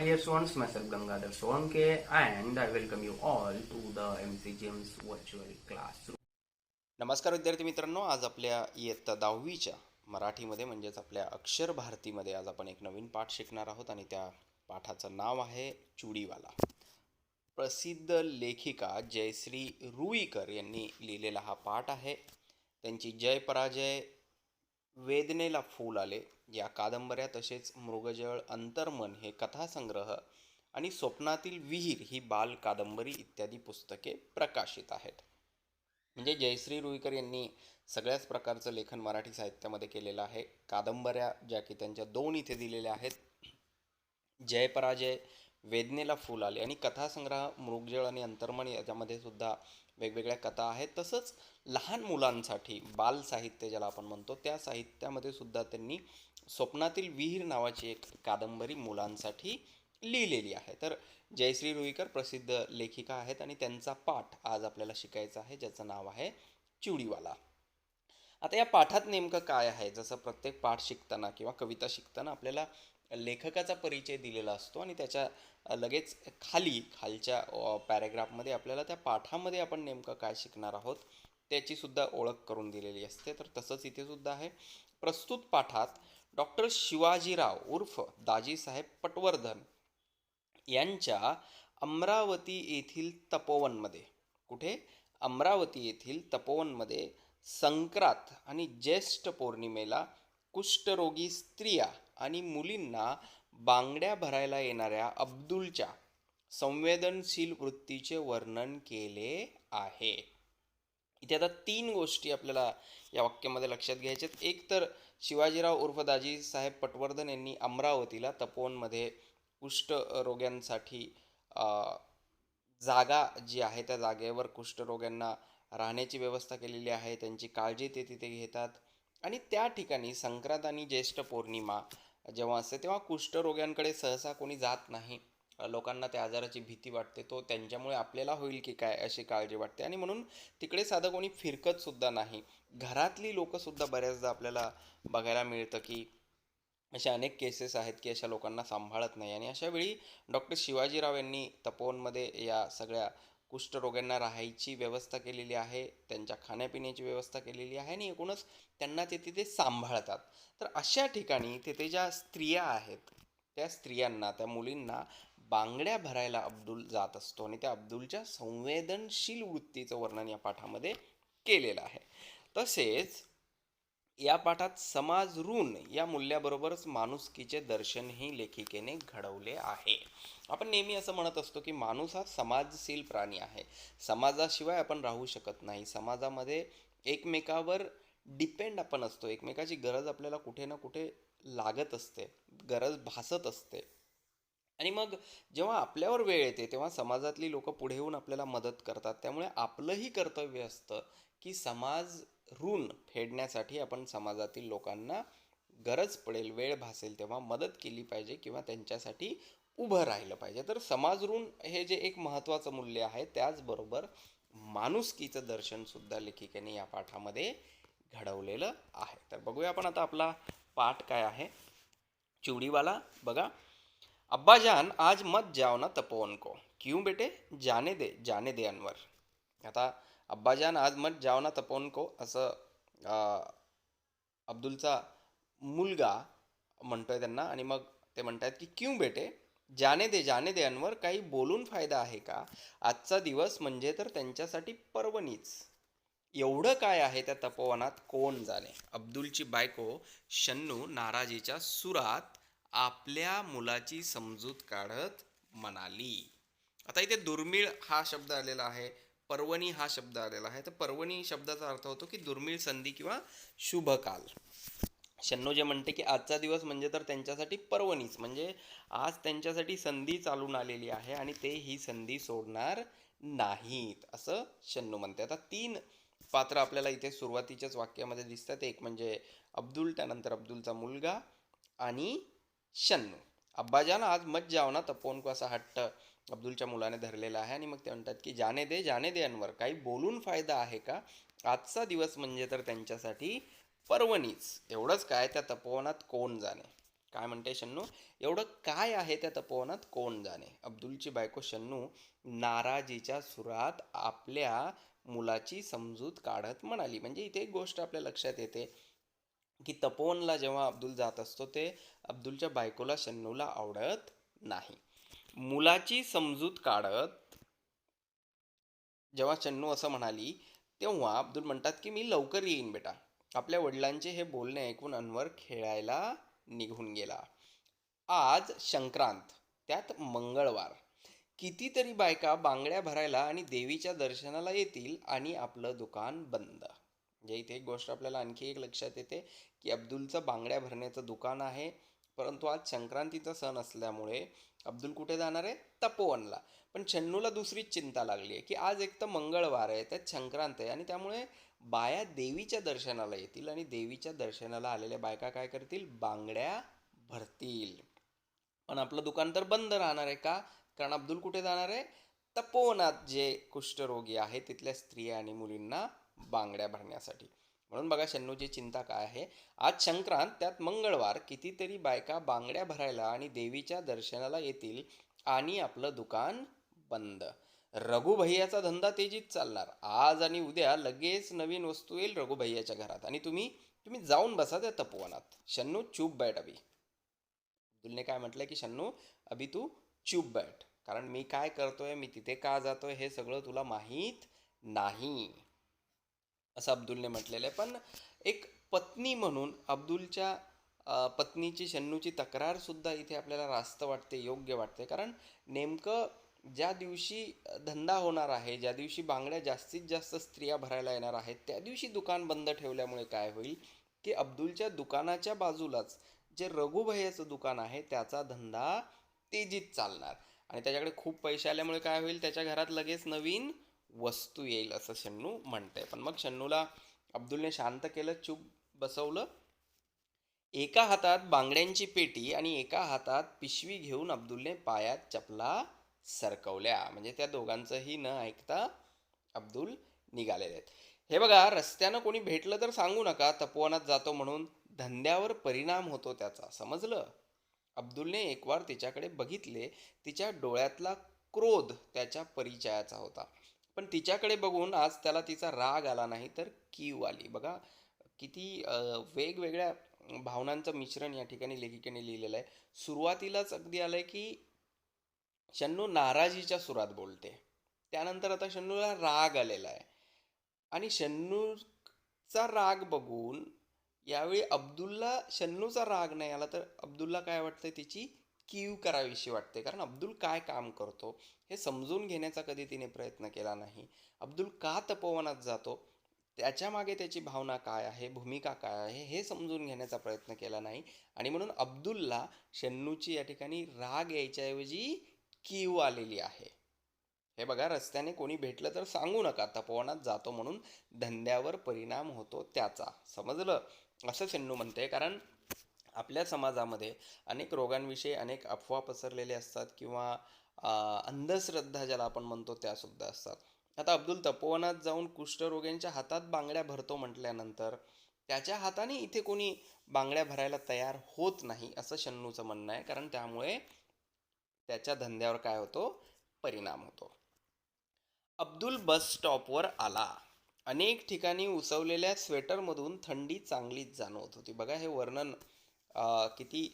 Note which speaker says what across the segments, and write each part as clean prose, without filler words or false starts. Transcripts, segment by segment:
Speaker 1: dear students, myself Gangadhar Solanke and I welcome you all to the MC James virtual classroom.
Speaker 2: नमस्कार विद्यार्थी मित्रांनो, आज आपल्या इयत्ता 10वीच्या मराठीमध्ये म्हणजेच आपल्या अक्षर भारतीमध्ये आज आपण एक नवीन पाठ शिकणार आहोत आणि त्या पाठाचं नाव आहे चुडीवाला. प्रसिद्ध लेखिका जयश्री रुईकर यांनी लिहिलेला हा पाठ आहे. त्यांची जय पराजय, वेदनेला फूल आले या कादंबऱ्या, तसेच मृगजळ, अंतर्मन हे कथासंग्रह आणि स्वप्नातील विहीर ही बाल कादंबरी इत्यादी पुस्तके प्रकाशित आहेत. म्हणजे जयश्री रुईकर यांनी सगळ्याच प्रकारचं लेखन मराठी साहित्यामध्ये केलेलं आहे. कादंबऱ्या ज्या की त्यांच्या 2 इथे दिलेल्या आहेत, जय पराजय, वेदनेला फूल आले, आणि कथासंग्रह मृगजळ आणि अंतर्मन याच्यामध्ये सुद्धा वेगवेगळ्या कथा आहेत. तसंच लहान मुलांसाठी बाल साहित्य ज्याला आपण म्हणतो त्या साहित्यामध्ये सुद्धा त्यांनी स्वप्नातील विहीर नावाची एक कादंबरी मुलांसाठी लिहिलेली आहे. तर जयश्री रुईकर प्रसिद्ध लेखिका आहेत आणि त्यांचा पाठ आज आपल्याला शिकायचा आहे, ज्याचं नाव आहे चिवडीवाला. आता या पाठात नेमकं काय आहे, जसं प्रत्येक पाठ शिकताना किंवा कविता शिकताना आपल्याला लेखकाचा परिचय दिलेला असतो आणि त्याच्या लगेच खालच्या पॅरेग्राफमध्ये आपल्याला त्या पाठामध्ये आपण नेमकं काय शिकणार आहोत त्याची सुद्धा ओळख करून दिलेली असते. तर तसंच इथे सुद्धा आहे. प्रस्तुत पाठात डॉक्टर शिवाजीराव उर्फ दाजीसाहेब पटवर्धन यांच्या अमरावती येथील तपोवनमध्ये, कुठे, अमरावती येथील तपोवनमध्ये संक्रांत आणि ज्येष्ठ पौर्णिमेला कुष्ठरोगी स्त्रिया आणि मुलींना बांगड्या भरायला येणाऱ्या अब्दुलच्या संवेदनशील वृत्तीचे वर्णन केले आहे. इथे आता 3 गोष्टी आपल्याला या वाक्यामध्ये लक्षात घ्यायच्यात. एक तर शिवाजीराव उर्फ दाजीसाहेब पटवर्धन यांनी अमरावतीला तपोवनमध्ये कुष्ठरोग्यांसाठी जागा जी आहे त्या जागेवर कुष्ठरोग्यांना राहण्याची व्यवस्था केलेली आहे. त्यांची काळजी ते तिथे घेतात आणि त्या ठिकाणी संक्रांत आणि ज्येष्ठ पौर्णिमा जेव्हा असते तेव्हा कुष्ठरोग्यांकडे सहसा कोणी जात नाही. लोकांना त्या आजाराची भीती वाटते, तो त्यांच्यामुळे आपल्याला होईल की काय अशी काळजी वाटते आणि म्हणून तिकडे साधं कोणी फिरकत सुद्धा नाही. घरातली लोकंसुद्धा बऱ्याचदा आपल्याला बघायला मिळतं की अशा अनेक केसेस आहेत की अशा लोकांना सांभाळत नाही. आणि अशा वेळी डॉक्टर शिवाजीराव यांनी तपोवनमध्ये या सगळ्या कुष्ठरोग्यांना राहायची व्यवस्था केलेली आहे, त्यांच्या खाण्यापिण्याची व्यवस्था केलेली आहे आणि एकूणच त्यांना ते तिथे सांभाळतात. तर अशा ठिकाणी तिथे ज्या स्त्रिया आहेत त्या स्त्रियांना, त्या मुलींना बांगड्या भरायला अब्दुल जात असतो आणि त्या अब्दुलच्या संवेदनशील वृत्तीचं वर्णन या पाठामध्ये केलेलं आहे. तसेच या पाठात समाज ऋण या मूल्याबरोबरच माणुसकीचे दर्शनही लेखिकेने घडवले आहे. आपण नेहमी असं म्हणत असतो की माणूस हा समाजशील प्राणी आहे. समाजाशिवाय आपण राहू शकत नाही. समाजामध्ये एकमेकावर डिपेंड आपण असतो. एकमेकाची गरज आपल्याला कुठे ना कुठे लागत असते, गरज भासत असते. आणि मग जेव्हा आपल्यावर वेळ येते तेव्हा समाजातली लोक पुढे येऊन आपल्याला मदत करतात. त्यामुळे आपलंही कर्तव्य असतं की समाज ऋण फेडण्यासाठी आपण समाजातील लोकांना गरज पडेल, वेळ भासेल तेव्हा मदत केली पाहिजे किंवा त्यांच्यासाठी उभं राहिलं पाहिजे. तर समाज ऋण हे जे एक महत्त्वाचं मूल्य आहे, त्याचबरोबर माणुसकीचं दर्शन सुद्धा लेखिकेने या पाठामध्ये घडवलेलं आहे. तर बघूया आपण आता आपला पाठ काय आहे. चिवडीवाला बघा. अब्बाजान आज मत जाओ ना तपोवन को. क्यों बेटे? जाने दे अनवर. आता अब्बाजान आज मत जाओ ना तपोवन को असं अब्दुलचा मुलगा म्हणतोय त्यांना आणि मग ते म्हणतात की क्यों बेटे, जाने दे अनवर, काही बोलून फायदा आहे का? आजचा दिवस म्हणजे तर त्यांच्यासाठी पर्वणीच. एवढं काय आहे त्या तपोवनात कोण जाणे. अब्दुलची बायको शन्नू नाराजीच्या सुरात आपल्या मुलाची समजूत काढत म्हणाली. आता इथे दुर्मिळ हा शब्द आलेला आहे, पर्वणी हा शब्द आलेला आहे. तर पर्वणी शब्दाचा अर्थ होतो की दुर्मिळ संधी किंवा शुभ काल. शन्नू जे म्हणते की आजचा दिवस म्हणजे तर त्यांच्यासाठी पर्वणीच, म्हणजे आज त्यांच्यासाठी संधी चालून आलेली आहे आणि ते ही संधी सोडणार नाहीत असं शन्नू म्हणते. आता 3 पात्र आपल्याला इथे सुरुवातीच्याच वाक्यामध्ये दिसतात. एक म्हणजे अब्दुल, त्यानंतर अब्दुलचा मुलगा आणि शन्नू. अब्बाजान आज मत जाओ ना तपोवन को असा हट्ट अब्दुलच्या मुलाने धरलेला आहे आणि मग ते म्हणतात की जाने दे अनवर, काही बोलून फायदा आहे का? आजचा दिवस म्हणजे तर त्यांच्यासाठी पर्वणीच. एवढंच काय, त्या तपोवनात कोण जाणे. काय म्हणते शन्नू? एवढं काय आहे त्या तपोवनात कोण जाणे. अब्दुलची बायको शन्नू नाराजीच्या सुरात आपल्या मुलाची समजूत काढत म्हणाली. म्हणजे इथे एक गोष्ट आपल्या लक्षात येते की तपोवनला जेव्हा अब्दुल जात असतो ते अब्दुलच्या बायकोला शन्नूला आवडत नाही. मुलाची समजूत काढत जेव्हा शन्नू असं म्हणाली तेव्हा अब्दुल म्हणतात की मी लवकर येईन बेटा. आपल्या वडिलांचे हे बोलणे ऐकून अनवर खेळायला निघून गेला. आज संक्रांत, त्यात मंगळवार. कितीतरी बायका बांगड्या भरायला आणि देवीच्या दर्शनाला येतील आणि आपलं दुकान बंद. म्हणजे इथे एक गोष्ट आपल्याला आणखी एक लक्षात येते की अब्दुलचं बांगड्या भरण्याचं दुकान आहे, परंतु आज संक्रांतीचा सण असल्यामुळे अब्दुल कुठे जाणार आहे? तपोवनला. पण शन्नूला दुसरीच चिंता लागली आहे की आज एक तर मंगळवार आहे, त्यात संक्रांत आहे, आणि त्यामुळे बाया देवीच्या दर्शनाला येतील आणि देवीच्या दर्शनाला आलेल्या बायका काय करतील? बांगड्या भरतील. पण आपलं दुकान तर बंद राहणार आहे. का? कारण अब्दुल कुठे जाणार आहे? तपोवनात जे कुष्ठरोगी आहे तिथल्या स्त्रिया आणि मुलींना बांगड्या भरण्यासाठी. म्हणून बघा शन्नूची चिंता काय आहे. आज संक्रांत, त्यात मंगळवार. कितीतरी बायका बांगड्या भरायला आणि देवीच्या दर्शनाला येतील आणि आपलं दुकान बंद. रघुभैयाचा धंदा तेजीत चालणार. आज आणि उद्या लगेच नवीन वस्तू येईल रघुभैयाच्या घरात आणि तुम्ही तुम्ही जाऊन बसा त्या तपोवनात. शन्नू चूप बैठ अभी. अब्दुलने काय म्हटलंय की शन्नू अभी तू चूप बैठ, कारण मी काय करतोय, मी तिथे का जातोय हे सगळं तुला माहीत नाही, असं अब्दुलने म्हटलेलं आहे. पण एक पत्नी म्हणून अब्दुलच्या पत्नीची शन्नूची तक्रार सुद्धा इथे आपल्याला रास्त वाटते, योग्य वाटते. कारण नेमकं ज्या दिवशी धंदा होणार आहे, ज्या दिवशी बांगड्या जास्तीत जास्त स्त्रिया भरायला येणार आहेत, त्या दिवशी दुकान बंद ठेवल्यामुळे काय होईल की अब्दुलच्या दुकानाच्या बाजूलाच जे रघुभैयाचं दुकान आहे त्याचा धंदा तेजीत चालणार आणि त्याच्याकडे खूप पैसे आल्यामुळे काय होईल, त्याच्या घरात लगेच नवीन वस्तू येईल, असं शन्नू म्हणते. पण मग शन्नूला अब्दुलने शांत केलं, चूप बसवलं. एका हातात बांगड्यांची पेटी आणि एका हातात पिशवी घेऊन अब्दुलने पायात चपला सरकवल्या. म्हणजे त्या दोघांचंही न ऐकता अब्दुल निघालेले आहेत. हे बघा, रस्त्यानं कोणी भेटलं तर सांगू नका तपोवनात जातो म्हणून. धंद्यावर परिणाम होतो त्याचा, समजलं? अब्दुलने एकवार तिच्याकडे बघितले. तिच्या डोळ्यातला क्रोध त्याच्या परिचयाचा होता. पण तिच्याकडे बघून आज त्याला तिचा राग आला नाही तर कीव आली. बघा किती वेगवेगळ्या भावनांचं मिश्रण या ठिकाणी लेखिकेने लिहिलेलं आहे. सुरुवातीलाच अगदी आलंय की शन्नू नाराजीच्या सुरात बोलते, त्यानंतर आता शन्नूला राग आलेला आहे आणि शन्नूचा राग बघून यावेळी अब्दुलला शन्नूचा राग नाही आला तर अब्दुलला काय वाटतंय, तिची कीव करावीशी वाटते. कारण अब्दुल काय काम करतो हे समजून घेण्याचा कधी तिने प्रयत्न केला नाही. अब्दुल का तपोवनात जातो, त्याच्या मागे त्याची भावना काय आहे, भूमिका काय आहे हे समजून घेण्याचा प्रयत्न केला नाही आणि म्हणून अब्दुलला शन्नूची या ठिकाणी राग यायच्याऐवजी कीव आलेली आहे. हे बघा, रस्त्याने कोणी भेटलं तर सांगू नका तपोवनात जातो म्हणून, धंद्यावर परिणाम होतो त्याचा, समजलं? असं शन्नू म्हणते. कारण आपल्या समाजामध्ये अनेक रोगांविषयी अनेक अफवा पसरलेले असतात किंवा अंधश्रद्धा ज्याला आपण म्हणतो त्या सुद्धा असतात. आता अब्दुल तपोवनात जाऊन कुष्ठरोग्यांच्या हातात बांगड्या भरतो म्हटल्यानंतर त्याच्या हाताने इथे कोणी बांगड्या भरायला तयार होत नाही असं शन्नूचं म्हणणं आहे. कारण त्यामुळे त्याच्या धंद्यावर काय होतो? परिणाम होतो. अब्दुल बस स्टॉपवर आला. अनेक ठिकाणी उसवलेल्या स्वेटरमधून थंडी चांगलीच जाणवत होती. बघा हे वर्णन किती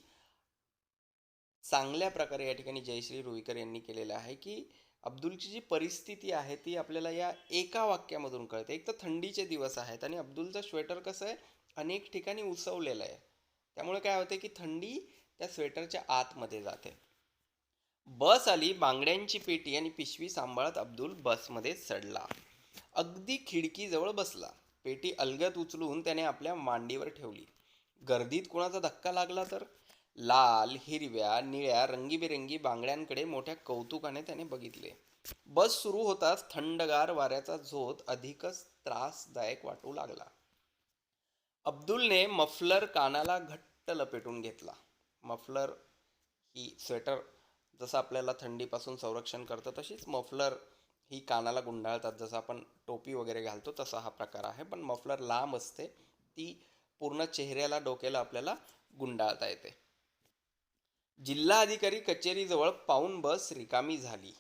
Speaker 2: चांगल्या प्रकारे या ठिकाणी जयश्री रुईकर यांनी केलेलं आहे की अब्दुलची जी परिस्थिती आहे ती आपल्याला या एका वाक्यामधून कळते. एक तर थंडीचे दिवस आहेत आणि अब्दुलचं स्वेटर कसं आहे, अनेक ठिकाणी उसवलेलं आहे, त्यामुळे काय होते की थंडी त्या स्वेटरच्या आतमध्ये जाते. बस आली. बांगड्यांची पेटी आणि पिशवी सांभाळत अब्दुल बसमध्ये चढला. अगदी खिडकीजवळ बसला. पेटी अलगद उचलून त्याने आपल्या मांडीवर ठेवली. गर्दीत कुणाचा धक्का लागला तर लाल, हिरव्या, निळ्या रंगीबेरंगी बांगड्यांकडे मोठ्या कौतुकाने त्याने बघितले. बस सुरू होताच थंडगार वाऱ्याचा झोत अधिकच त्रासदायक वाटू लागला. अब्दुलने मफलर कानाला घट्ट लपेटून घेतला. मफलर ही स्वेटर जसं आपल्याला थंडीपासून संरक्षण करतं, तशीच मफलर ही कानाला गुंडाळतात. जसं आपण टोपी वगैरे घालतो तसा हा प्रकार आहे, पण मफलर लांब असते, ती पूर्ण चेहऱ्याला, डोक्याला आपल्याला गुंडाळता येते. जिल्हाधिकारी कचेरीजवळ पाऊण बस रिकामी झाली.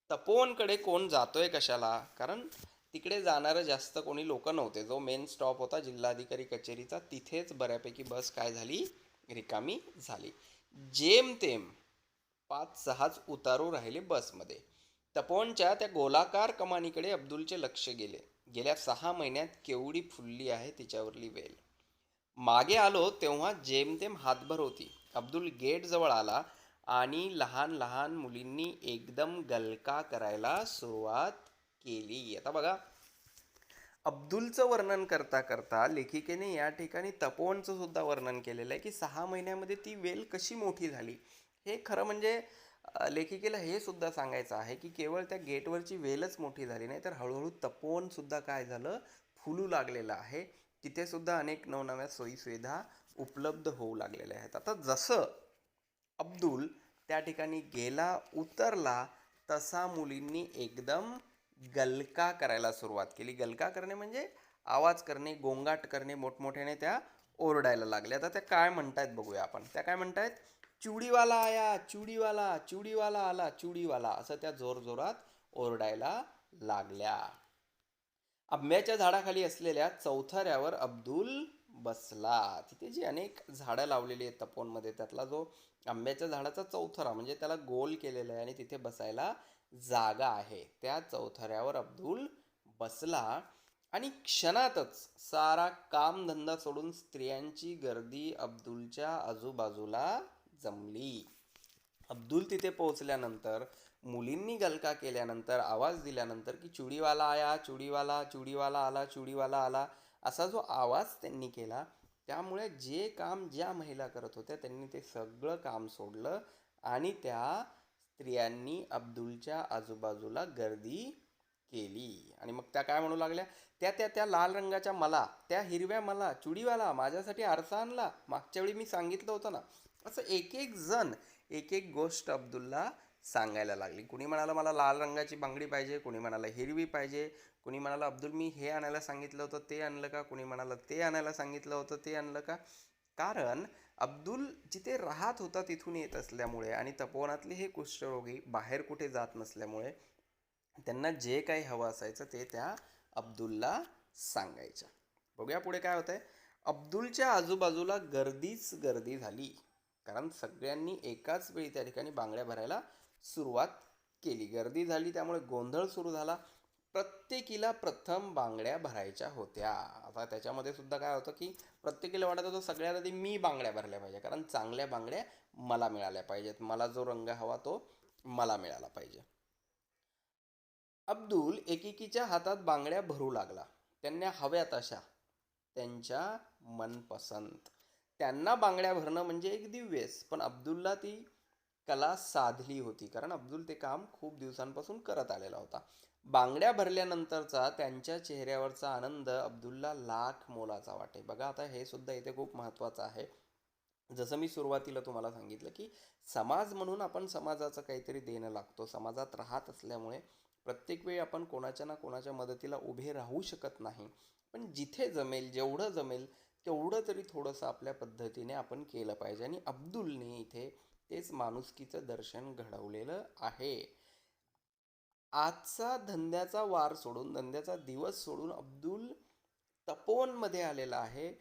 Speaker 2: तपोवनकडे कोण जातोय कशाला? कारण तिकडे जाणारं जास्त कोणी लोक नव्हते. जो मेन स्टॉप होता जिल्हाधिकारी कचेरीचा, तिथेच बऱ्यापैकी बस काय झाली, रिकामी झाली. जेमतेम 5-6च उतारू राहिले बसमध्ये. तपोवनच्या त्या गोलाकार कमानीकडे अब्दुलचे लक्ष गेले. गेल्या 6 महिन्यात केवढी फुलली आहे तिच्यावरली वेल. मागे आलो तेव्हा जेमतेम हातभर होती. अब्दुल गेट जवळ आला आणि लहान लहान मुलींनी एकदम गलका करायला सुरुवात केली. आता बघा, अब्दुलचं वर्णन करता करता लेखिकेने या ठिकाणी तपोवनचं सुद्धा वर्णन केलेलं आहे की 6 महिन्यामध्ये ती वेल कशी मोठी झाली. हे खरं म्हणजे लेखिकेला हे सुद्धा सांगायचं आहे की केवळ त्या गेटवरची वेलच मोठी झाली नाही, तर हळूहळू तपोवन सुद्धा काय झालं, फुलू लागलेलं आहे. तिथे सुद्धा अनेक नवनव्या सोयीसुविधा उपलब्ध होऊ लागलेल्या आहेत. आता जसं अब्दुल त्या ठिकाणी गेला, उतरला, तसा मुलींनी एकदम गलका करायला सुरुवात केली. गलका करणे म्हणजे आवाज करणे, गोंगाट करणे, मोठमोठ्याने त्या ओरडायला लागल्या. आता त्या काय म्हणतायत बघूया आपण. त्या काय म्हणतायत, चुडीवाला आया, चुडीवाला, चुडीवाला आला, चुडीवाला, असं त्या जोरजोरात ओरडायला लागल्या. आंब्याच्या झाडाखाली असलेल्या चौथऱ्यावर अब्दुल बसला. तिथे जी अनेक झाडं लावलेली आहेत तपोवनमध्ये, त्यातला जो आंब्याच्या झाडाचा चौथरा म्हणजे त्याला गोल केलेला आहे आणि तिथे बसायला जागा आहे, त्या चौथऱ्यावर अब्दुल बसला आणि क्षणातच सारा कामधंदा सोडून स्त्रियांची गर्दी अब्दुलच्या आजूबाजूला जमली. अब्दुल तिथे पोहोचल्यानंतर, मुलींनी गलका केल्यानंतर, आवाज दिल्यानंतर की चुडीवाला आया, चुडीवाला, चुडीवाला आला, चुडीवाला आला, असा जो आवाज त्यांनी केला, त्यामुळे जे काम ज्या महिला करत होत्या त्यांनी ते सगळं काम सोडलं आणि त्या स्त्रियांनी अब्दुलच्या आजूबाजूला गर्दी केली. आणि मग त्या काय म्हणू लागल्या, त्या त्या त्या लाल रंगाच्या मला, त्या हिरव्या मला, चुडीवाला, माझ्यासाठी आरसा आणला, मागच्या वेळी मी सांगितलं होतं ना. असं एक एक जण एक एक गोष्ट अब्दुलला सांगायला लागली. कुणी म्हणाला मला लाल रंगाची बांगडी पाहिजे, कुणी म्हणाला हिरवी पाहिजे, कुणी म्हणाला अब्दुल मी हे आणायला सांगितलं होतं ते आणलं का, कुणी म्हणाला ते आणायला सांगितलं होतं ते आणलं का. कारण अब्दुल जिथे राहत होता तिथून येत असल्यामुळे आणि तपोवनातले हे कुष्ठरोगी बाहेर कुठे जात नसल्यामुळे त्यांना जे काही हवं असायचं ते त्या अब्दुलला सांगायच्या. बघूया पुढे काय होतंय. अब्दुलच्या आजूबाजूला गर्दीच गर्दी झाली, कारण सगळ्यांनी एकाच वेळी त्या ठिकाणी बांगड्या भरायला सुरुवात केली. गर्दी झाली त्यामुळे गोंधळ सुरू झाला. प्रत्येकीला प्रथम बांगड्या भरायच्या होत्या. आता त्याच्यामध्ये सुद्धा काय होतं की प्रत्येकीला वाटत होतं सगळ्यात आधी मी बांगड्या भरल्या पाहिजे, कारण चांगल्या बांगड्या मला मिळाल्या पाहिजेत, मला जो रंग हवा तो मला मिळाला पाहिजे. अब्दुल एकेकीच्या हातात बांगड्या भरू लागला, त्यांना हव्या तशा, त्यांच्या मनपसंत. त्यांना बांगड्या भरणं म्हणजे एक दिव्यस, पण अब्दुलला ती कला साधली होती, कारण अब्दुल ते काम खूप दिवसांपासून करत आलेला होता. बांगड्या भरल्यानंतरचा त्यांच्या चेहऱ्यावरचा आनंद अब्दुलला लाख मोलाचा वाटे. बघा, आता हे सुद्धा इथे खूप महत्त्वाचं आहे. जसं मी सुरुवातीला तुम्हाला सांगितलं की समाज म्हणून आपण समाजाचं काहीतरी देणं लागतो. समाजात राहत असल्यामुळे प्रत्येक वेळी आपण कोणाच्या ना कोणाच्या मदतीला उभे राहू शकत नाही, पण जिथे जमेल, जेवढं जमेल तेवढं तरी थोडंसं आपल्या पद्धतीने आपण केलं पाहिजे. आणि अब्दुलने इथे तेच माणुसकीचं दर्शन घडवलेलं आहे. आजचा धंद्याचा वार सोडून, धंद्याचा दिवस सोडून अब्दुल तपोवनमध्ये आलेला आहे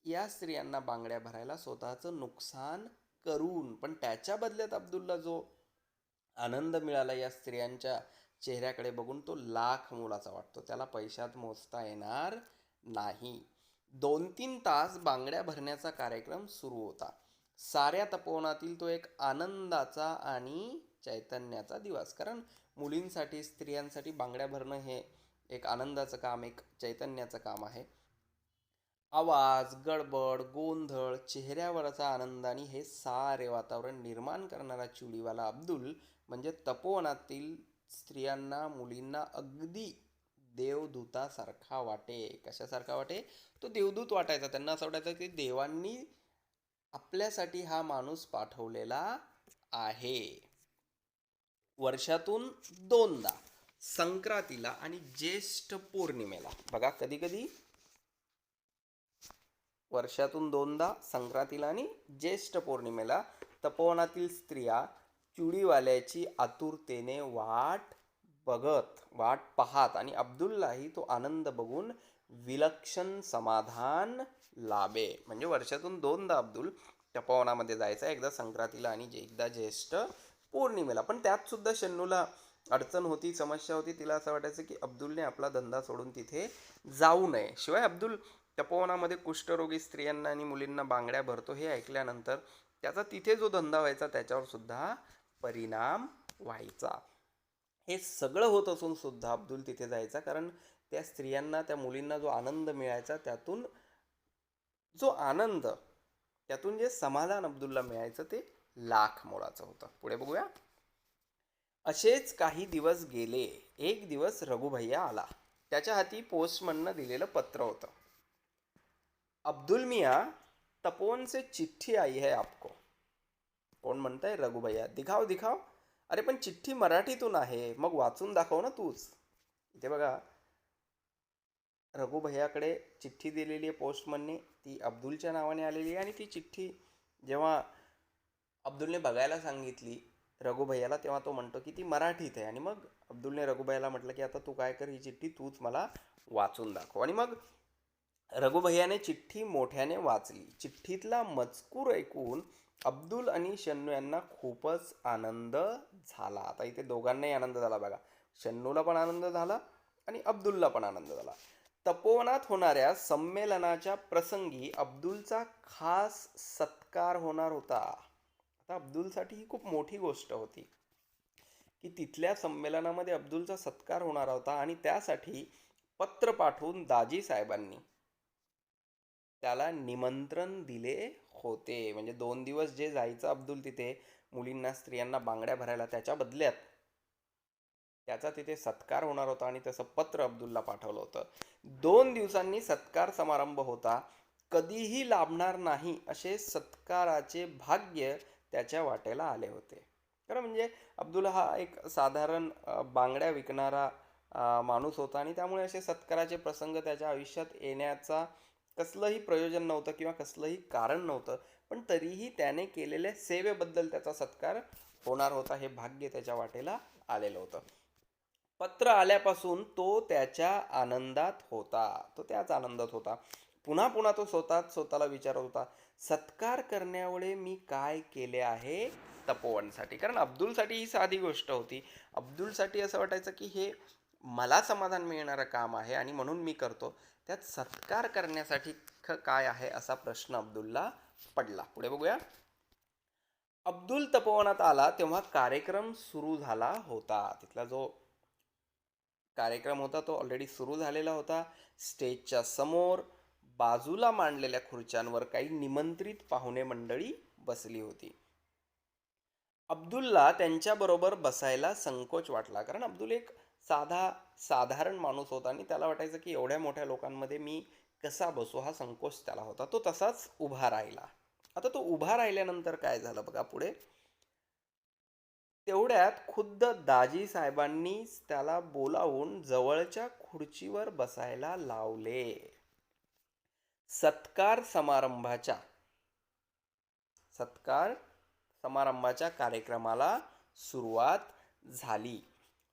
Speaker 2: या स्त्रियांना बांगड्या भरायला, स्वतःचं नुकसान करून. पण त्याच्या बदल्यात अब्दुलला जो आनंद मिळाला या स्त्रियांच्या चेहऱ्याकडे बघून, तो लाख मोलाचा वाटतो, त्याला पैशात मोजता येणार नाही. 2-3 तास बांगड्या भरण्याचा कार्यक्रम सुरू होता. साऱ्या तपोवनातील तो एक आनंदाचा आणि चैतन्याचा दिवस. कारण मुलींसाठी, स्त्रियांसाठी बांगड्या भरणं हे एक आनंदाचं काम, एक चैतन्याचं काम आहे. आवाज, गडबड, गोंधळ, चेहऱ्यावरचा आनंद आणि हे सारे वातावरण निर्माण करणारा चुडीवाला अब्दुल म्हणजे तपोवनातील स्त्रियांना, मुलींना अगदी देवदूतासारखा वाटे. कशासारखा वाटे, तो देवदूत वाटायचा. त्यांना असं वाटायचं की देवांनी आपल्यासाठी हा माणूस पाठवलेला आहे. वर्षातून 2दा, संक्रांतीला आणि ज्येष्ठ पौर्णिमेला. बघा, कधी कधी वर्षातून दोनदा, संक्रांतीला आणि ज्येष्ठ पौर्णिमेला तपोवनातील स्त्रिया चुडीवाल्याची आतुरतेने वाट पाहात आणि अब्दुललाही तो आनंद बघून विलक्षण समाधान लाभे. म्हणजे वर्षातून दोनदा अब्दुल तपोवनामध्ये जायचा, एकदा संक्रांतीला आणि एकदा ज्येष्ठ पौर्णिमेला. पण त्यात सुद्धा शन्नूला अडचण होती, समस्या होती. तिला असं वाटायचं की अब्दुलने आपला धंदा सोडून तिथे जाऊ नये. शिवाय अब्दुल तपोवनामध्ये कुष्ठरोगी स्त्रियांना आणि मुलींना बांगड्या भरतो हे ऐकल्यानंतर त्याचा तिथे जो धंदा व्हायचा त्याच्यावर सुद्धा परिणाम व्हायचा. हे सगळं होत असून सुद्धा अब्दुल तिथे जायचा, कारण त्या स्त्रियांना, त्या मुलींना जो आनंद मिळायचा, त्यातून जे समाधान अब्दुलला मिळायचं ते लाख मोलाचं होतं. पुढे बघूया. असेच काही दिवस गेले. एक दिवस रघुभैया आला. त्याच्या हाती पोस्टमननं दिलेलं पत्र होतं. अब्दुल मियाँ, तपोवन से चिठ्ठी आई है आपको. कोण म्हणतंय? रघुभैया. दिखाव दिखाव. अरे पण चिठ्ठी मराठीतून आहे, मग वाचून दाखव ना तूच. इथे बघा, रघुभैयाकडे चिठ्ठी दिलेली आहे पोस्टमनने, ती अब्दुलच्या नावाने आलेली आहे. आणि ती चिठ्ठी जेव्हा अब्दुलने बघायला सांगितली रघुभैयाला, तेव्हा तो म्हणतो की ती मराठीत आहे. आणि मग अब्दुलने रघुभैयाला म्हटलं की आता तू काय कर, ही चिठ्ठी तूच मला वाचून दाखव. आणि मग रघुभैयाने चिठ्ठी मोठ्याने वाचली. चिठ्ठीतला मजकूर ऐकून अब्दुल आणि शन्नू यांना खूपच आनंद झाला. आता इथे दोघांनाही आनंद झाला बघा. शन्नूला पण आनंद झाला आणि अब्दुलला पण आनंद झाला. तपोवनात होणाऱ्या संमेलनाच्या प्रसंगी अब्दुलचा खास सत्कार होणार होता. आता अब्दुलसाठी ही खूप मोठी गोष्ट होती की तिथल्या संमेलनामध्ये अब्दुलचा सत्कार होणार होता. आणि त्यासाठी पत्र पाठवून दाजी साहेबांनी त्याला निमंत्रण दिले होते. म्हणजे 2 दिवस जे जायचं अब्दुल तिथे मुलींना, स्त्रियांना बांगड्या भरायला, त्याच्या बदल्यात त्याचा तिथे सत्कार होणार होता आणि तसं पत्र अब्दुलला पाठवलं होतं. 2 दिवसांनी सत्कार समारंभ होता. कधीही लाभणार नाही असे सत्काराचे भाग्य त्याच्या वाटेला आले होते. खरं म्हणजे अब्दुल हा एक साधारण बांगड्या विकणारा माणूस होता आणि त्यामुळे असे सत्काराचे प्रसंग त्याच्या आयुष्यात येण्याचा कसलंही प्रयोजन नव्हतं किंवा कसलंही कारण नव्हतं. पण तरीही त्याने केलेल्या सेवेबद्दल त्याचा सत्कार होणार होता, हे भाग्य त्याच्या वाटेला आलेलं होतं. पत्र आल्यापासून तो त्याच्या आनंदात होता, तो त्याच आनंदात होता. पुन्हा पुन्हा तो स्वतःला विचारत होता, सत्कार करण्यामुळे मी काय केले आहे तपोवनसाठी. कारण अब्दुलसाठी ही साधी गोष्ट होती. अब्दुलसाठी असं वाटायचं की हे मला समाधान मिळणारं काम आहे आणि म्हणून मी करतो. त्यात सत्कार करण्यासाठी काय आहे असा प्रश्न अब्दुलला पडला. पुढे बघूया. अब्दुल तपोवनात आला तेव्हा कार्यक्रम सुरू झाला होता. तिथला जो कार्यक्रम होता तो ऑलरेडी सुरू झालेला होता. स्टेजच्या समोर बाजूला मांडलेल्या खुर्च्यांवर काही निमंत्रित पाहुणे मंडळी बसली होती. अब्दुलला त्यांच्याबरोबर बसायला संकोच वाटला, कारण अब्दुल एक साधारण माणूस होता आणि त्याला वाटायचं की एवढ्या मोठ्या लोकांमध्ये मी कसा बसू, हा संकोच त्याला होता. तो तसाच उभा राहिला. आता तो उभा राहिल्यानंतर काय झालं बघा पुढे. तेवढ्यात खुद्द दाजी साहेबांनीच त्याला बोलावून जवळच्या खुर्चीवर बसायला लावले. सत्कार समारंभाच्या कार्यक्रमाला सुरुवात झाली.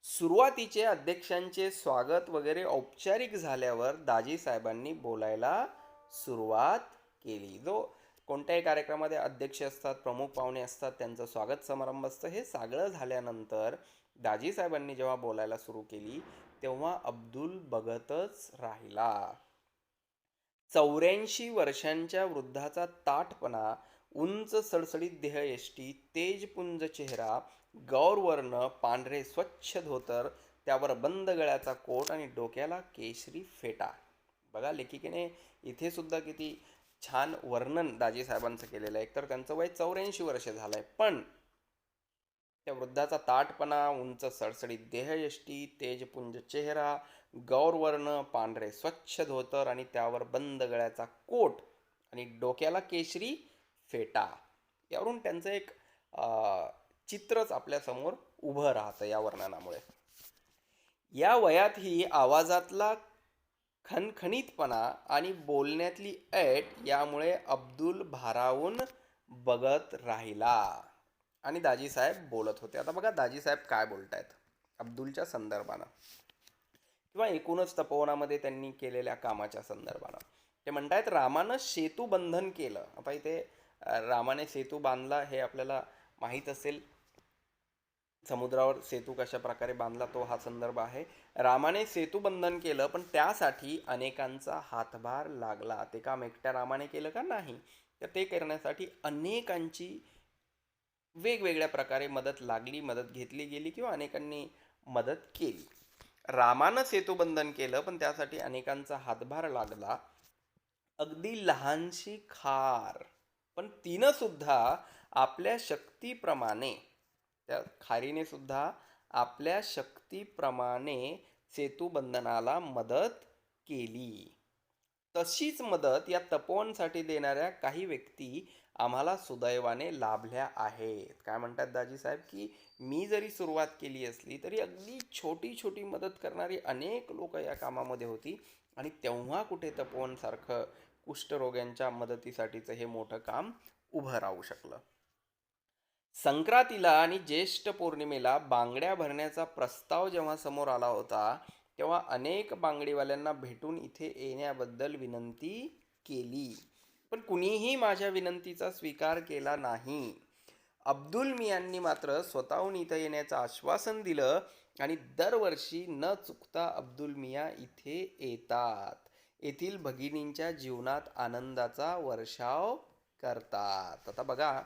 Speaker 2: सुरुवातीचे अध्यक्षांचे स्वागत वगैरे औपचारिक झाल्यावर दाजी साहेबांनी बोलायला सुरुवात केली. जो कोणत्याही कार्यक्रमामध्ये अध्यक्ष असतात, प्रमुख पाहुणे असतात, त्यांचं स्वागत समारंभ असतं. हे सगळं झाल्यानंतर दाजी साहेबांनी जेव्हा बोलायला सुरू केली तेव्हा अब्दुल बघतच राहिला. 84 वर्षांच्या वृद्धाचा ताठपणा, उंच सडसडीत देहयष्टी, तेजपुंज चेहरा, गौरवर्ण, पांढरे स्वच्छ धोतर, त्यावर बंद गळ्याचा कोट आणि डोक्याला केशरी फेटा. बघा लेखिकेने इथे सुद्धा किती छान वर्णन दाजी साहेबांचं केलेलं आहे. एकतर त्यांचं वय 84 वर्ष झालंय, पण त्या वृद्धाचा ताठपणा, उंच सडसडीत देहयष्टी, तेजपुंज चेहरा, गौरवर्ण, पांढरे स्वच्छ धोतर आणि त्यावर बंद गळ्याचा कोट आणि डोक्याला केशरी फेटा, यावरून त्यांचं एक चित्रच आपल्यासमोर उभं राहतं या वर्णनामुळे. या वयातही आवाजातला खणखणीतपणा आणि बोलण्यातली ऐट यामुळे अब्दुल भारावून बघत राहिला आणि दाजीसाहेब बोलत होते. आता बघा दाजीसाहेब काय बोलतायत अब्दुलच्या संदर्भानं किंवा एकूणच तपोवनामध्ये त्यांनी केलेल्या कामाच्या संदर्भानं. ते म्हणतायत रामानं सेतू बंधन केलं. आता इथे रामाने सेतू बांधला हे आपल्याला माहीत असेल. समुद्रावर सेतू कशा प्रकारे बांधला तो हा संदर्भ आहे. रामाने सेतू बंधन केलं पण त्यासाठी अनेकांचा हातभार लागला. ते काम एकट्या रामाने केलं का? नाही. तर ते करण्यासाठी अनेकांची वेगवेगळ्या प्रकारे मदत लागली, मदत घेतली गेली किंवा अनेकांनी मदत केली. रामानं सेतुबंधन केलं पण त्यासाठी अनेकांचा हातभार लागला. अगदी लहानशी खार पण तिनं सुद्धा आपल्या शक्तीप्रमाणे, त्या खारीने सुद्धा आपल्या शक्तीप्रमाणे सेतुबंधनाला मदत केली. तशीच मदत या तपोवनसाठी देणाऱ्या काही व्यक्ती आम्हाला सुदैवाने लाभल्या आहेत. काय म्हणतात दाजी साहेब की मी जरी सुरुवात केली असली तरी अगदी छोटी छोटी मदत करणारी अनेक लोक या कामामध्ये होती आणि तेव्हा कुठे तपोवनसारखं कुष्ठरोग्यांच्या मदतीसाठीचं हे मोठं काम उभं राहू शकलं. संक्रांतीला आणि ज्येष्ठ पौर्णिमेला बांगड्या भरण्याचा प्रस्ताव जेव्हा समोर आला होता तेव्हा अनेक बांगडीवाल्यांना भेटून इथे येण्याबद्दल विनंती केली पण कुणीही माझ्या विनंतीचा स्वीकार केला नाही. अब्दुल मियांनी मात्र स्वतःहून इथं येण्याचं आश्वासन दिलं आणि दरवर्षी न चुकता अब्दुल मिया इथे येतात. येथील भगिनींच्या जीवनात आनंदाचा वर्षाव करतात. आता बघा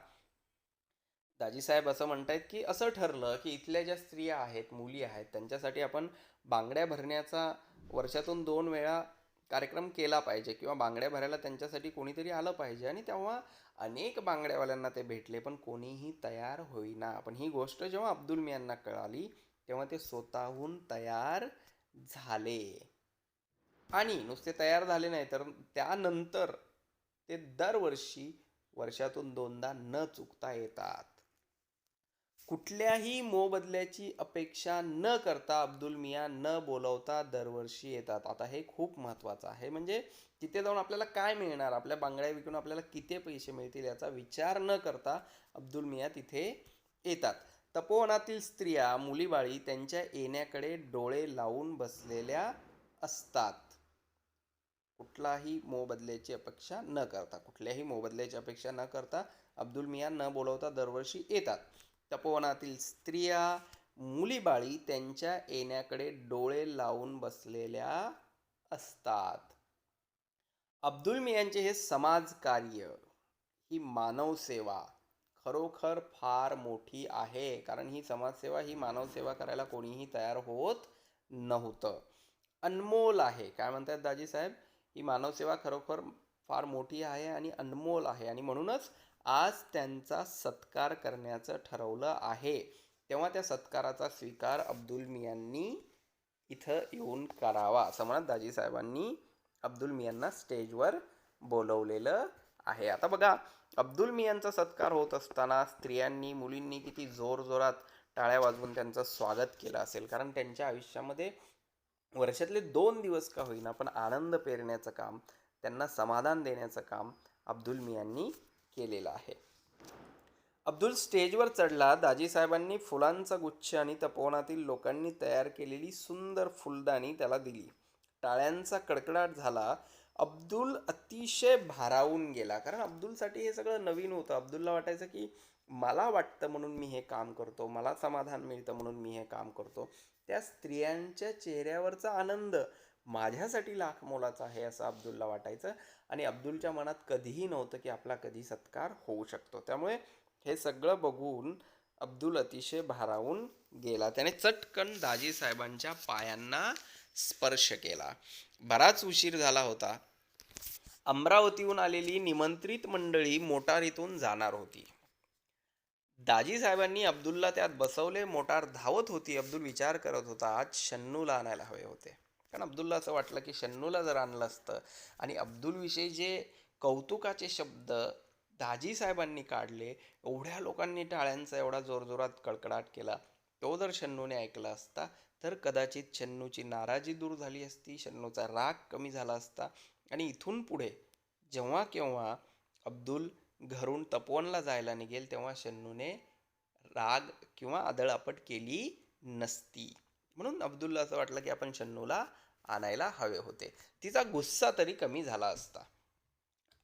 Speaker 2: दाजीसाहेब असं म्हणतायत की असं ठरलं की इथल्या ज्या स्त्रिया आहेत, मुली आहेत, त्यांच्यासाठी आपण बांगड्या भरण्याचा वर्षातून 2 वेळा कार्यक्रम केला पाहिजे किंवा बांगड्या भरायला त्यांच्यासाठी कोणीतरी आलं पाहिजे. आणि तेव्हा अनेक बांगड्यावाल्यांना ते भेटले पण कोणीही तयार होईना. पण ही गोष्ट जेव्हा अब्दुल मियांना कळाली तेव्हा ते स्वतःहून तयार झाले आणि नुसते तयार झाले नाही तर त्यानंतर ते दरवर्षी वर्षातून 2दा न चुकता येतात. कुठल्याही मोबदल्याची अपेक्षा न करता अब्दुल मिया न बोलवता दरवर्षी येतात. आता हे खूप महत्त्वाचं आहे. म्हणजे तिथे जाऊन आपल्याला काय मिळणार, आपल्या बांगड्या विकून आपल्याला किती पैसे मिळतील याचा विचार न करता अब्दुल मिया तिथे येतात. तपोवनातील स्त्रिया, मुलीबाळी त्यांच्या येण्याकडे डोळे लावून बसलेल्या असतात. कुठल्याही मोबदल्याची अपेक्षा न करता अब्दुल मिया न बोलवता दरवर्षी येतात. तपोवनातील स्त्रिया, मुलीबाळी त्यांच्या येण्याकडे डोळे लावून बसलेल्या असतात. अब्दुल मियांचे हे समाजकार्य, ही मानवसेवा खरोखर फार मोठी आहे. कारण ही समाजसेवा, ही मानवसेवा करायला कोणीही तयार होत नव्हतं. अनमोल आहे. काय म्हणतात दाजी साहेब, ही मानवसेवा खरोखर फार मोठी आहे आणि अनमोल आहे आणि म्हणूनच आज त्यांचा सत्कार करण्याचं ठरवलं आहे. तेव्हा त्या सत्काराचा स्वीकार अब्दुल मियांनी इथं येऊन करावा असं म्हणत दाजी साहेबांनी अब्दुल मियांना स्टेजवर बोलवलेलं आहे. आता बघा अब्दुल मियांचा सत्कार होत असताना स्त्रियांनी, मुलींनी किती जोरजोरात टाळ्या वाजवून त्यांचं स्वागत केलं असेल. कारण त्यांच्या आयुष्यामध्ये वर्षातले 2 दिवस का होईना पण आनंद पेरण्याचं काम, त्यांना समाधान देण्याचं काम अब्दुल मियांनी केलेलं आहे. अब्दुल स्टेजवर चढला. दाजीसाहेबांनी फुलांचा गुच्छ आणि तपोवनातील लोकांनी तयार केलेली सुंदर फुलदाणी त्याला दिली. टाळ्यांचा कडकडाट झाला. अब्दुल अतिशय भारावून गेला. कारण अब्दुलसाठी हे सगळं नवीन होतं. अब्दुलला वाटायचं की मला वाटतं म्हणून मी हे काम करतो, मला समाधान मिळतं म्हणून मी हे काम करतो. त्या स्त्रियांच्या चेहऱ्यावरचा आनंद माझ्यासाठी लाख मोलाचा आहे असं अब्दुलला वाटायचं आणि अब्दुलच्या मनात कधीही नव्हतं की आपला कधी सत्कार होऊ शकतो. त्यामुळे हे सगळं बघून अब्दुल अतिशय भारावून गेला. त्याने चटकन दाजी साहेबांच्या पायांना स्पर्श केला. बराच उशीर झाला होता. अमरावतीहून आलेली निमंत्रित मंडळी मोटारीतून जाणार होती. दाजी साहेबांनी अब्दुलला त्यात बसवले. मोटार धावत होती. अब्दुल विचार करत होता आज शन्नूला आणायला हवे होते. कारण अब्दुलला असं वाटलं की शन्नूला जर आणलं असतं आणि अब्दुलविषयी जे कौतुकाचे शब्द दाजी साहेबांनी काढले, एवढ्या लोकांनी टाळ्यांचा एवढा जोरजोरात कडकडाट केला, तो जर शन्नूने ऐकला असता तर कदाचित शन्नूची नाराजी दूर झाली असती, शन्नूचा राग कमी झाला असता आणि इथून पुढे जेव्हा केव्हा अब्दुल घरून तपोवनला जायला निघेल तेव्हा शन्नूने राग किंवा आदळआपट केली नसती. म्हणून अब्दुलला असं वाटलं की आपण शन्नूला आणायला हवे होते. तिचा गुस्सा तरी कमी झाला असता.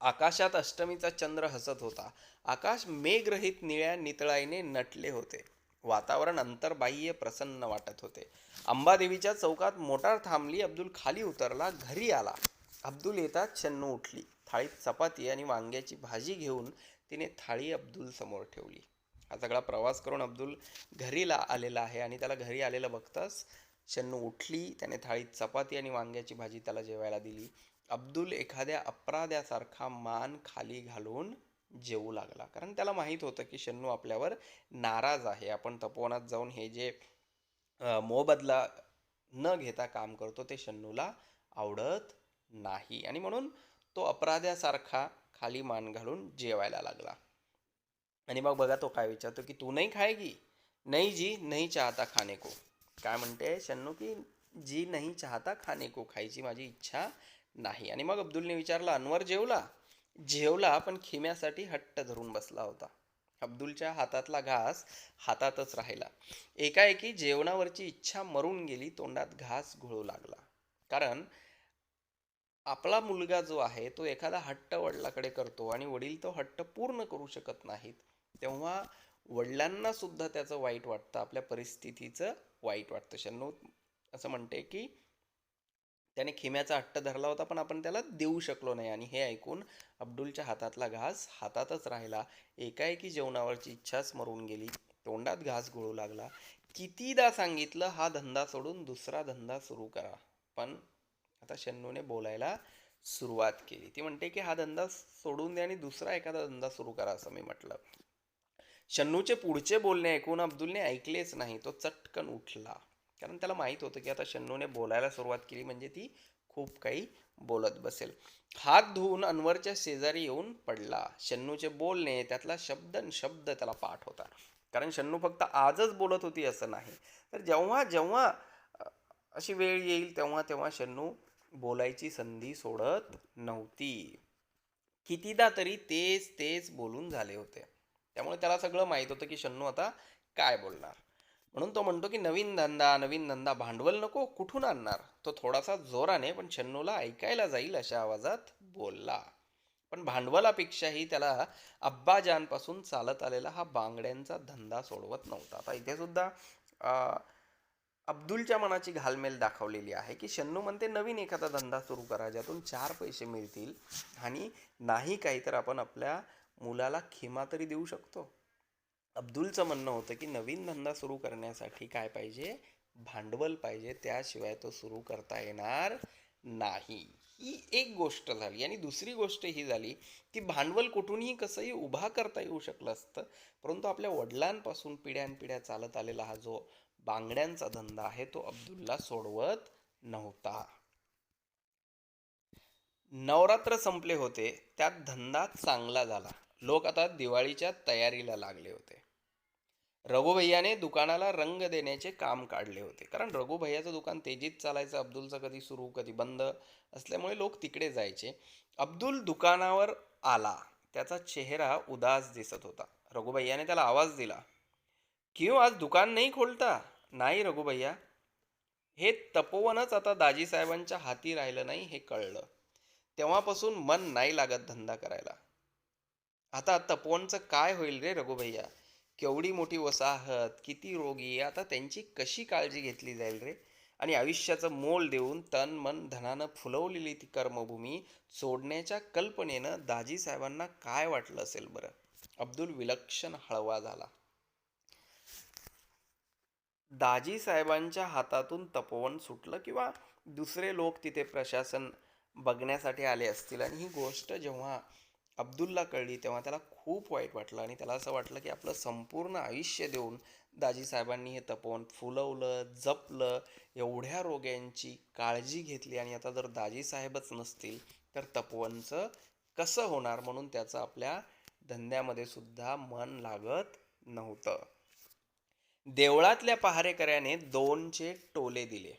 Speaker 2: आकाशात अष्टमीचा चंद्र हसत होता. आकाश मेघरहित निळ्या नितळाईने नटले होते. वातावरण अंतर्बाह्य प्रसन्न वाटत होते. अंबादेवीच्या चौकात मोटार थांबली. अब्दुल खाली उतरला, घरी आला. अब्दुल येताच शन्नू उठली. थाळीत चपाती आणि वांग्याची भाजी घेऊन तिने थाळी अब्दुल समोर ठेवली. हा सगळा प्रवास करून अब्दुल घरी आलेला आहे आणि त्याला घरी आलेलं बघताच शन्नू उठली. त्याने थाळीत चपाती आणि वांग्याची भाजी त्याला जेवायला दिली. अब्दुल एखाद्या अपराध्यासारखा मान खाली घालून जेवू लागला, कारण त्याला माहीत होतं की शन्नू आपल्यावर नाराज आहे. आपण तपोवनात जाऊन हे जे मोबदला न घेता काम करतो ते शन्नूला आवडत नाही आणि म्हणून तो अपराध्यासारखा खाली मान घालून जेवायला लागला. आणि मग बघा तो काय विचारतो की तू नाही खाएगी? नहीं जी, नहीं चाहता खाने को. काय म्हणते शन्नू की जी नहीं चाहता खाने को, खायची माझी इच्छा नाही. आणि मग अब्दुलने विचारलं अनवर जेवला? जेवला, पण खिम्यासाठी हट्ट धरून बसला होता. अब्दुलच्या हातातला घास हातातच राहिला. एकाएकी जेवणावरची इच्छा मरून गेली. तोंडात घास घोळू लागला. कारण आपला मुलगा जो आहे तो एखादा हट्ट वडिलाकडे करतो आणि वडील तो हट्ट पूर्ण करू शकत नाहीत, तेव्हा वडिलांना सुद्धा त्याचं वाईट वाटतं, आपल्या परिस्थितीचं वाईट वाटतं. शन्नू असं म्हणते की त्याने खिम्याचा हट्ट धरला होता पण आपण त्याला देऊ शकलो नाही, आणि हे ऐकून अब्दुलच्या हातातला घास हातातच राहिला. एकाएकी जेवणावरची इच्छाच मरून गेली. तोंडात घास गळू लागला. कितीदा सांगितलं हा धंदा सोडून दुसरा धंदा सुरू करा, पण आता शन्नूने बोलायला सुरुवात केली. ती म्हणते की हा धंदा सोडून दे आणि दुसरा एखादा धंदा सुरू करा असं मी म्हटलं. शन्नूचे पुढचे बोलणे ऐकून अब्दुलने ऐकलेच नाही. तो चटकन उठला, कारण त्याला माहित होतं की आता शन्नूने बोलायला सुरुवात केली म्हणजे ती खूप काही बोलत बसेल. हात धुवून अनवरच्या शेजारी येऊन पडला. शन्नूचे बोलणे, त्यातला शब्द शब्द त्याला पाठ होता, कारण शन्नू फक्त आजच बोलत होती असं नाही, तर जेव्हा जेव्हा अशी वेळ येईल तेव्हा तेव्हा शन्नू बोलायची संधी सोडत नव्हती. कितीदा तरी तेच तेच बोलून झाले होते. त्यामुळे त्याला सगळं माहित होतं की शन्नू आता काय बोलणार. म्हणून तो म्हणतो की नवीन धंदा, नवीन धंदा, भांडवल नको, कुठून आणणार? तो थोडासा जोराने पण शन्नूला ऐकायला जाईल अशा आवाजात बोलला. पण भांडवलापेक्षाही त्याला अब्बाजानपासून चालत आलेला हा बांगड्यांचा धंदा सोडवत नव्हता. आता इथे सुद्धा अब्दुलच्या मनाची घालमेल दाखवलेली आहे की शन्नू म्हणते नवीन एखादा धंदा सुरू करा ज्यातून 4 पैसे मिळतील, आणि नाही काही तर आपण आपल्या मुलाला खिमा तरी देऊ शकतो. अब्दुलचं म्हणणं होतं की नवीन धंदा सुरू करण्यासाठी काय पाहिजे? भांडवल पाहिजे, त्याशिवाय तो सुरू करता येणार नाही. ही एक गोष्ट झाली. आणि दुसरी गोष्ट ही झाली की भांडवल कुठूनही कसंही उभा करता येऊ शकलं असतं, परंतु आपल्या वडिलांपासून पिढ्यानपिढ्या चालत आलेला हा जो बांगड्यांचा धंदा आहे तो अब्दुलला सोडवत नव्हता. नवरात्र संपले होते, त्यात धंदा चांगला झाला. लोक आता दिवाळीच्या तयारीला लागले होते. रघुभैयाने दुकानाला रंग देण्याचे काम काढले होते, कारण रघुभैयाचं दुकान तेजीत चालायचं. अब्दुलचं कधी सुरू कधी बंद असल्यामुळे लोक तिकडे जायचे. अब्दुल दुकानावर आला. त्याचा चेहरा उदास दिसत होता. रघुभैयाने त्याला आवाज दिला, क्यों आज दुकान नाही खोलता? नाही रघुभैया, हे तपोवनच आता दाजीसाहेबांच्या हाती राहिलं नाही हे कळलं, तेव्हापासून मन नाही लागत धंदा करायला. आता तपोवनचं काय होईल रे रघुभैया? केवढी मोठी वसाहत, किती रोगी, आता त्यांची कशी काळजी घेतली जाईल रे? आणि आयुष्याचं मोल देऊन तन मन धनानं फुलवलेली ती कर्मभूमी सोडण्याच्या कल्पनेनं दाजीसाहेबांना काय वाटलं असेल बरं? अब्दुल विलक्षण हळवा झाला. दाजीसाहेबांच्या हातातून तपोवन सुटलं, किंवा दुसरे लोक तिथे प्रशासन बघण्यासाठी आले असतील, आणि ही गोष्ट जेव्हा अब्दुलला कळली तेव्हा त्याला खूप वाईट वाटलं. आणि त्याला असं वाटलं की आपलं संपूर्ण आयुष्य देऊन दाजीसाहेबांनी हे तपोवन फुलवलं, जपलं, एवढ्या रोग्यांची काळजी घेतली, आणि आता जर दाजीसाहेबच नसतील तर तपोवनचं कसं होणार? म्हणून त्याचं आपल्या धंद्यामध्ये सुद्धा मन लागत नव्हतं. देवळातल्या पहारेकऱ्याने 2चे टोले दिले.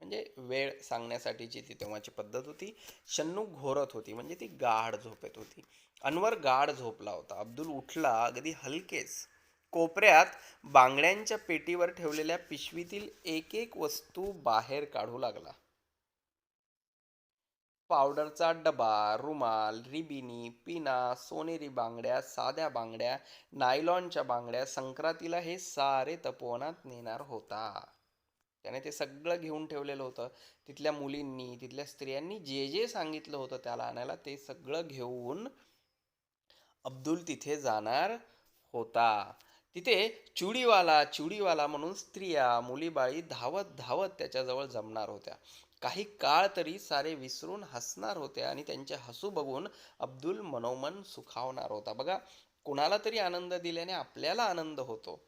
Speaker 2: म्हणजे वेळ सांगण्यासाठीची ती तेव्हाची पद्धत होती. शन्नू घोरत होती, म्हणजे ती गाढ झोपेत होती. अनवर गाढ झोपला होता. अब्दुल उठला, अगदी हलकेच. कोपऱ्यात बांगड्यांच्या पेटीवर ठेवलेल्या पिशवीतील एक एक वस्तू बाहेर काढू लागला. पावडरचा डबा, रुमाल, रिबिनी, पिना, सोनेरी बांगड्या, साध्या बांगड्या, नायलॉनच्या बांगड्या. संक्रांतीला हे सारे तपोवनात नेणार होता. त्याने ते सगळं घेऊन ठेवलेलं होतं. तिथल्या मुलींनी, तिथल्या स्त्रियांनी जे जे सांगितलं होतं त्याला आणायला, ते सगळं घेऊन अब्दुल तिथे जाणार होता. तिथे चुडीवाला म्हणून स्त्रिया, मुलीबाळी धावत धावत त्याच्याजवळ जमणार होत्या. काही काळ तरी सारे विसरून हसणार होत्या आणि त्यांचे हसू बघून अब्दुल मनोमन सुखावणार होता. बघा, कुणाला तरी आनंद दिल्याने आपल्याला आनंद होतो,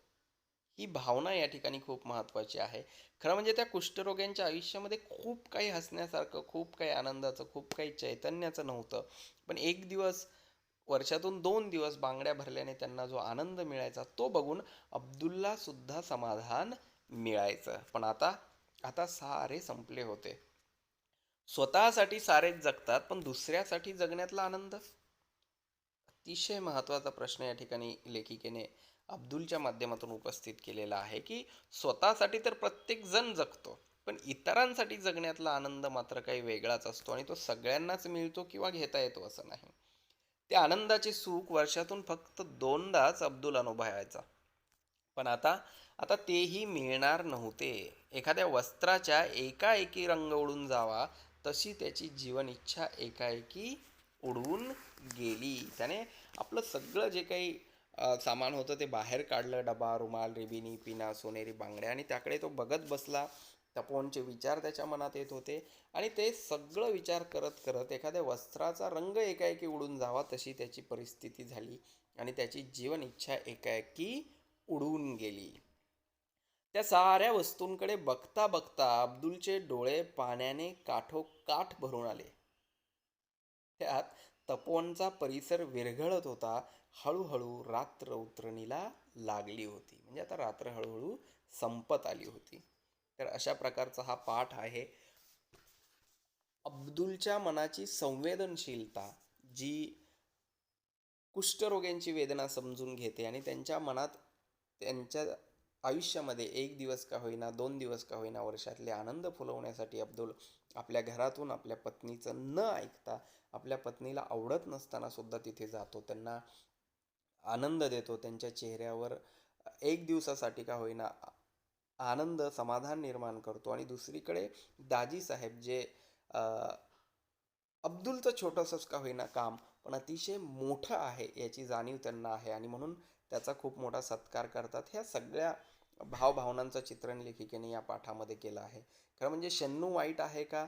Speaker 2: ही भावना या ठिकाणी खूप महत्त्वाची आहे. खरं म्हणजे त्या कुष्ठरोग्यांच्या आयुष्यामध्ये खूप काही हसण्यासारखं, खूप काही आनंदाचं, खूप काही चैतन्याचं नव्हतं. पण एक दिवस, वर्षातून 2 दिवस बांगड्या भरल्याने त्यांना जो आनंद मिळायचा, तो बघून अब्दुलला सुद्धा समाधान मिळायचं. पण आता आता सारे संपले होते. स्वतःसाठी सारेच जगतात, पण दुसऱ्यासाठी जगण्यातला आनंद? अतिशय महत्त्वाचा प्रश्न या ठिकाणी लेखिकेने अब्दुलच्या माध्यमातून उपस्थित केलेला आहे, की स्वतःसाठी तर प्रत्येक जण जगतो, पण इतरांसाठी जगण्यातला आनंद मात्र काही वेगळाच असतो आणि तो सगळ्यांनाच मिळतो किंवा घेता येतो असं नाही. त्या आनंदाचे सुख वर्षातून फक्त 2दाच अब्दुल अनुभवायचा. पण आता आता तेही मिळणार नव्हते. एखाद्या वस्त्राच्या एकाएकी रंग उडून जावा, तशी त्याची जीवन इच्छा एकाएकी उडून गेली. त्याने आपलं सगळं जे काही सामान होतं ते बाहेर काढलं. डबा, रुमाल, रिबिनी, पिना, सोनेरी बांगड्या, आणि त्याकडे तो बघत बसला. तपोवनचे विचार त्याच्या मनात येत होते आणि ते सगळं विचार करत करत एखाद्या वस्त्राचा रंग एकाएकी उडून जावा तशी त्याची परिस्थिती झाली आणि त्याची जीवन इच्छा एकाएकी उडून गेली. त्या साऱ्या वस्तूंकडे बघता बघता अब्दुलचे डोळे पाण्याने काठोकाठ भरून आले. त्यात तपोवनचा परिसर विरघळत होता. हळूहळू रात्र उतरणीला लागली होती, म्हणजे आता रात्र हळूहळू संपत आली होती. तर अशा प्रकारचा हा पाठ आहे. अब्दुलच्या मनाची संवेदनशीलता, जी कुष्ठरोग्यांची वेदना समजून घेते आणि त्यांच्या मनात, त्यांच्या आयुष्यामध्ये 1 दिवस का होईना, 2 दिवस का होईना, वर्षातले आनंद फुलवण्यासाठी अब्दुल आपल्या घरातून आपल्या पत्नीचं न ऐकता, आपल्या पत्नीला आवडत नसताना सुद्धा तिथे जातो, त्यांना आनंद देतो, त्यांच्या चेहऱ्यावर 1 दिवसासाठी का होईना आनंद, समाधान निर्माण करतो. आणि दुसरीकडे दाजी साहेब, जे अब्दुलचं छोटंसंच का होईना काम, पण अतिशय मोठं आहे याची जाणीव त्यांना आहे आणि म्हणून त्याचा खूप मोठा सत्कार करतात. ह्या सगळ्या भावभावनांचं चित्रण लेखिकेने या पाठामध्ये केलं आहे. खरं म्हणजे शन्नू वाईट आहे का?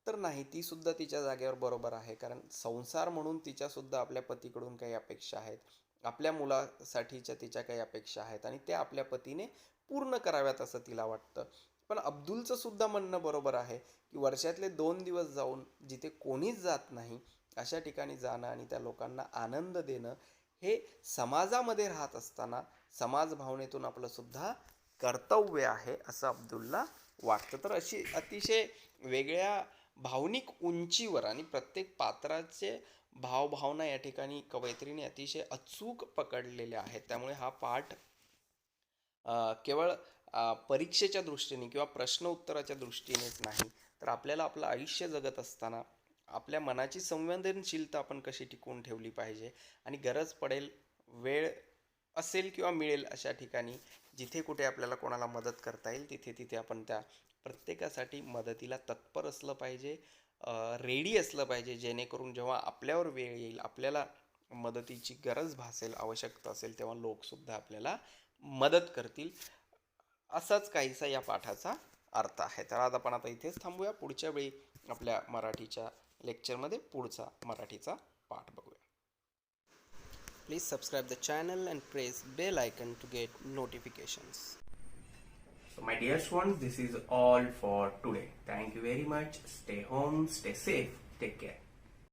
Speaker 2: तर नाही, ती सुद्धा तिच्या जागेवर बरोबर आहे. कारण संसार म्हणून तिच्या सुद्धा आपल्या पतीकडून काही अपेक्षा आहेत, आपल्या मुलासाठीच्या तिच्या काही अपेक्षा आहेत आणि त्या आपल्या पतीने पूर्ण कराव्यात असं तिला वाटतं. पण अब्दुलचं सुद्धा म्हणणं बरोबर आहे की वर्षातले 2 दिवस जाऊन जिथे कोणीच जात नाही अशा ठिकाणी जाणं आणि त्या लोकांना आनंद देणं, हे समाजामध्ये राहत असताना समाज भावनेतून आपलं सुद्धा कर्तव्य आहे असं अब्दुलला वाटतं. तर अशी अतिशय वेगळ्या भावनिक उंचीवर आणि प्रत्येक पात्राचे भावभावना या ठिकाणी कवयित्रीने अतिशय अचूक पकडलेल्या आहेत. त्यामुळे हा पाठ केवळ परीक्षेच्या दृष्टीने किंवा प्रश्न उत्तराच्या दृष्टीनेच नाही, तर आपल्याला आपलं आयुष्य जगत असताना आपल्या मनाची संवेदनशीलता आपण कशी टिकवून ठेवली पाहिजे आणि गरज पडेल, वेळ असेल किंवा मिळेल अशा ठिकाणी जिथे कुठे आपल्याला कोणाला मदत करता येईल तिथे तिथे आपण त्या प्रत्येकासाठी मदतीला तत्पर असलं पाहिजे, रेडी असलं पाहिजे, जेणेकरून जेव्हा आपल्यावर वेळ येईल, आपल्याला मदतीची गरज भासेल, आवश्यकता असेल, तेव्हा लोकसुद्धा आपल्याला मदत करतील. असाच काहीसा या पाठाचा अर्थ आहे. तर आज आपण आता इथेच थांबूया. पुढच्या वेळी आपल्या मराठीच्या लेक्चरमध्ये पुढचा मराठीचा पाठ बघूया. Please subscribe the channel and press bell icon to get notifications.
Speaker 1: So my dear students, this is all for today. Thank you very much. Stay home, stay safe, take care.